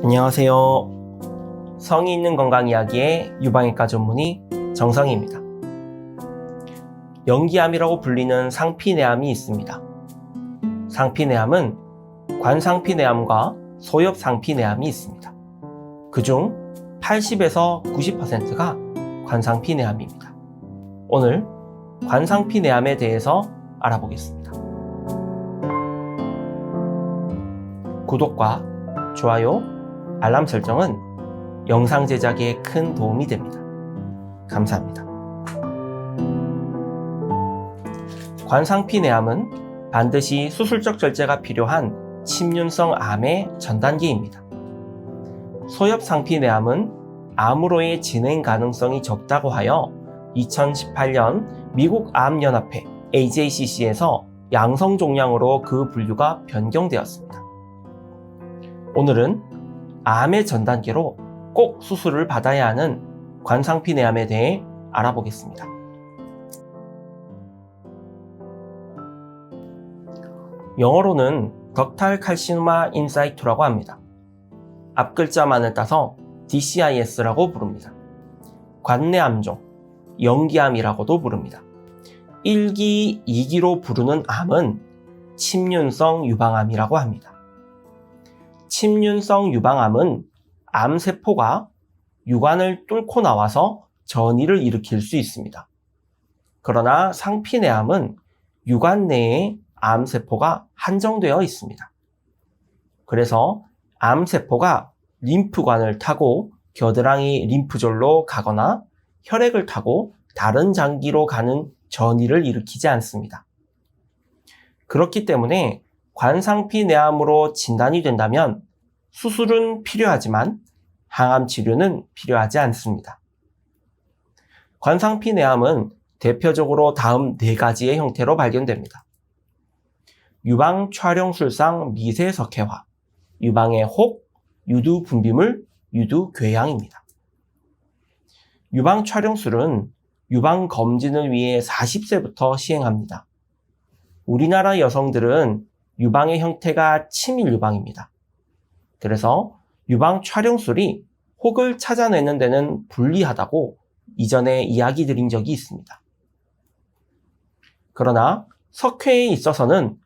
안녕하세요. 성의 있는 건강 이야기의 유방외과 전문의 정성희입니다. 연기암이라고 불리는 상피내암이 있습니다. 상피내암은 관상피내암과 소엽상피내암이 있습니다. 그중 80에서 90%가 관상피내암입니다. 오늘 관상피내암에 대해서 알아보겠습니다. 구독과 좋아요, 알람 설정은 영상 제작에 큰 도움이 됩니다. 감사합니다. 관상피내암은 반드시 수술적 절제가 필요한 침륜성 암의 전 단계입니다. 소엽상피내암은 암으로의 진행 가능성이 적다고 하여 2018년 미국 암연합회 AJCC에서 양성 종양으로 그 분류가 변경되었습니다. 오늘은 암의 전 단계로 꼭 수술을 받아야 하는 관상피내암에 대해 알아보겠습니다. 영어로는 덕탈 칼시노마 인사이투라고 합니다. 앞글자만을 따서 DCIS라고 부릅니다. 관내암종, 연기암이라고도 부릅니다. 1기, 2기로 부르는 암은 침륜성 유방암이라고 합니다. 침륜성 유방암은 암세포가 유관을 뚫고 나와서 전이를 일으킬 수 있습니다. 그러나 상피내암은 유관 내에 암세포가 한정되어 있습니다. 그래서 암세포가 림프관을 타고 겨드랑이 림프절로 가거나 혈액을 타고 다른 장기로 가는 전이를 일으키지 않습니다. 그렇기 때문에 관상피내암으로 진단이 된다면 수술은 필요하지만 항암 치료는 필요하지 않습니다. 관상피내암은 대표적으로 다음 4가지의 형태로 발견됩니다. 유방 촬영술상 미세석회화, 유방의 혹, 유두 분비물, 유두 궤양입니다. 유방 촬영술은 유방 검진을 위해 40세부터 시행합니다. 우리나라 여성들은 유방의 형태가 치밀 유방입니다. 그래서 유방 촬영술이 혹을 찾아내는 데는 불리하다고 이전에 이야기 드린 적이 있습니다. 그러나 석회에 있어서는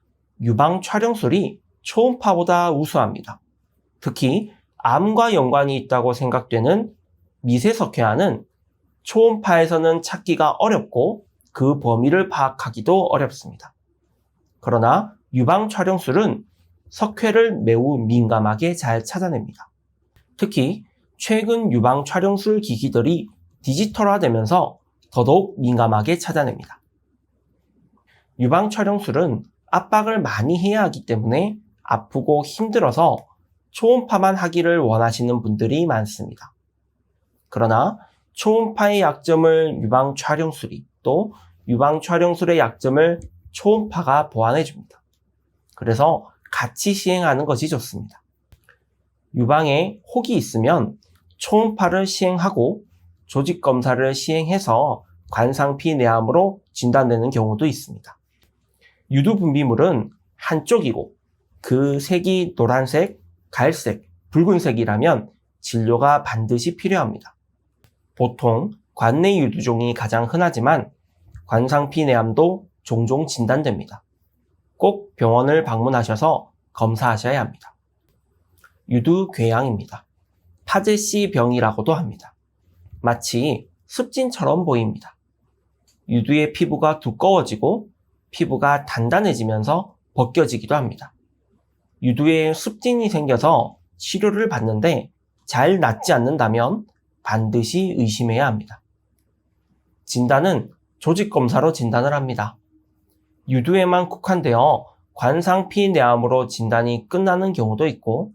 유방 촬영술이 초음파보다 우수합니다. 특히 암과 연관이 있다고 생각되는 미세석회화는 초음파에서는 찾기가 어렵고 그 범위를 파악하기도 어렵습니다. 그러나 유방 촬영술은 석회를 매우 민감하게 잘 찾아냅니다. 특히 최근 유방 촬영술 기기들이 디지털화되면서 더더욱 민감하게 찾아냅니다. 유방 촬영술은 압박을 많이 해야 하기 때문에 아프고 힘들어서 초음파만 하기를 원하시는 분들이 많습니다. 그러나 초음파의 약점을 유방 촬영술이 또 유방 촬영술의 약점을 초음파가 보완해줍니다. 그래서 같이 시행하는 것이 좋습니다. 유방에 혹이 있으면 초음파를 시행하고 조직검사를 시행해서 관상피내암으로 진단되는 경우도 있습니다. 유두분비물은 한쪽이고 그 색이 노란색, 갈색, 붉은색이라면 진료가 반드시 필요합니다. 보통 관내 유두종이 가장 흔하지만 관상피내암도 종종 진단됩니다. 꼭 병원을 방문하셔서 검사하셔야 합니다. 유두궤양입니다. 파제씨 병이라고도 합니다. 마치 습진처럼 보입니다. 유두의 피부가 두꺼워지고 피부가 단단해지면서 벗겨지기도 합니다. 유두에 습진이 생겨서 치료를 받는데 잘 낫지 않는다면 반드시 의심해야 합니다. 진단은 조직검사로 진단을 합니다. 유두에만 국한되어 관상피내암으로 진단이 끝나는 경우도 있고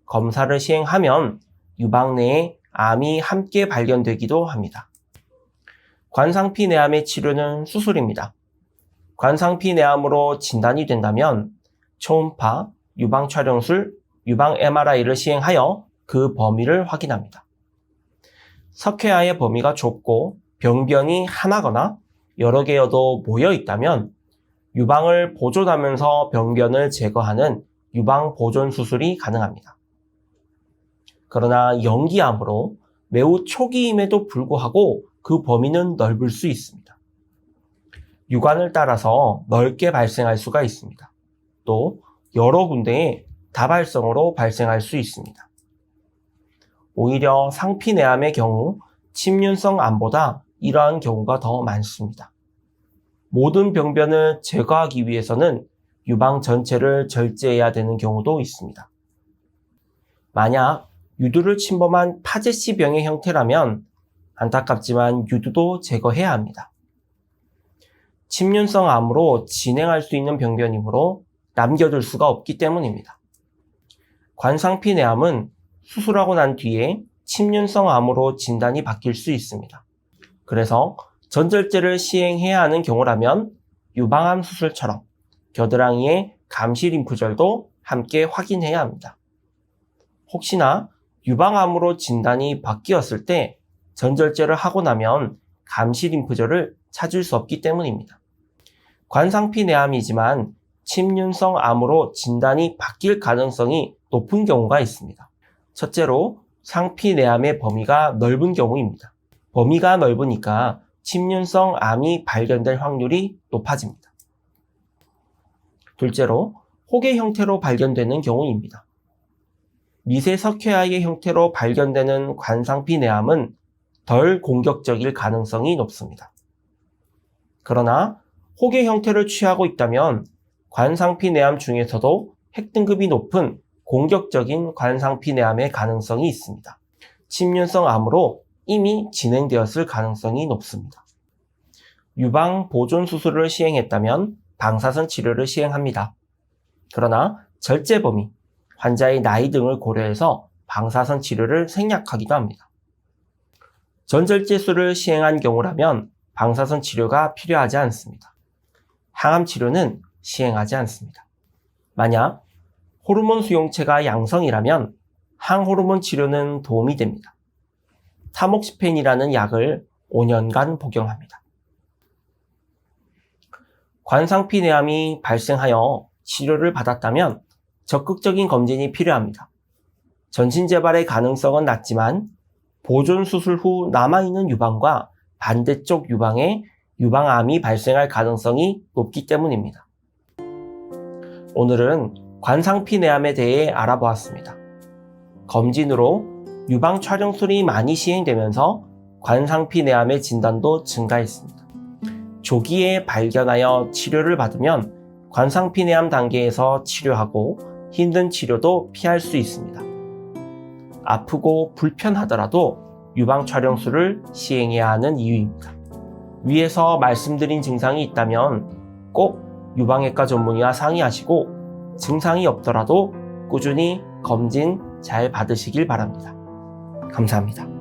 검사를 시행하면 유방 내에 암이 함께 발견되기도 합니다. 관상피내암의 치료는 수술입니다. 관상피내암으로 진단이 된다면 초음파, 유방 촬영술, 유방 MRI를 시행하여 그 범위를 확인합니다. 석회화의 범위가 좁고 병변이 하나거나 여러 개여도 모여 있다면 유방을 보존하면서 병변을 제거하는 유방 보존 수술이 가능합니다. 그러나 연기암으로 매우 초기임에도 불구하고 그 범위는 넓을 수 있습니다. 유관을 따라서 넓게 발생할 수가 있습니다. 또 여러 군데에 다발성으로 발생할 수 있습니다. 오히려 상피내암의 경우 침륜성 암보다 이러한 경우가 더 많습니다. 모든 병변을 제거하기 위해서는 유방 전체를 절제해야 되는 경우도 있습니다. 만약 유두를 침범한 파제시병의 형태라면 안타깝지만 유두도 제거해야 합니다. 침륜성 암으로 진행할 수 있는 병변이므로 남겨둘 수가 없기 때문입니다. 관상피내암은 수술하고 난 뒤에 침륜성 암으로 진단이 바뀔 수 있습니다. 그래서 전절제를 시행해야 하는 경우라면 유방암 수술처럼 겨드랑이의 감시 림프절도 함께 확인해야 합니다. 혹시나 유방암으로 진단이 바뀌었을 때 전절제를 하고 나면 감시 림프절을 찾을 수 없기 때문입니다. 관상피내암이지만 침륜성 암으로 진단이 바뀔 가능성이 높은 경우가 있습니다. 첫째로 상피내암의 범위가 넓은 경우입니다. 범위가 넓으니까 침륜성 암이 발견될 확률이 높아집니다. 둘째로 혹의 형태로 발견되는 경우입니다. 미세석회아의 형태로 발견되는 관상피내암은 덜 공격적일 가능성이 높습니다. 그러나 혹의 형태를 취하고 있다면 관상피내암 중에서도 핵등급이 높은 공격적인 관상피내암의 가능성이 있습니다. 침륜성 암으로 이미 진행되었을 가능성이 높습니다. 유방 보존 수술을 시행했다면 방사선 치료를 시행합니다. 그러나 절제 범위, 환자의 나이 등을 고려해서 방사선 치료를 생략하기도 합니다. 전절제술을 시행한 경우라면 방사선 치료가 필요하지 않습니다. 항암 치료는 시행하지 않습니다. 만약 호르몬 수용체가 양성이라면 항호르몬 치료는 도움이 됩니다. 타목시펜이라는 약을 5년간 복용합니다. 관상피내암이 발생하여 치료를 받았다면 적극적인 검진이 필요합니다. 전신재발의 가능성은 낮지만 보존 수술 후 남아있는 유방과 반대쪽 유방에 유방암이 발생할 가능성이 높기 때문입니다. 오늘은 관상피내암에 대해 알아보았습니다. 검진으로 유방 촬영술이 많이 시행되면서 관상피내암의 진단도 증가했습니다. 조기에 발견하여 치료를 받으면 관상피내암 단계에서 치료하고 힘든 치료도 피할 수 있습니다. 아프고 불편하더라도 유방 촬영술을 시행해야 하는 이유입니다. 위에서 말씀드린 증상이 있다면 꼭 유방외과 전문의와 상의하시고 증상이 없더라도 꾸준히 검진 잘 받으시길 바랍니다. 감사합니다.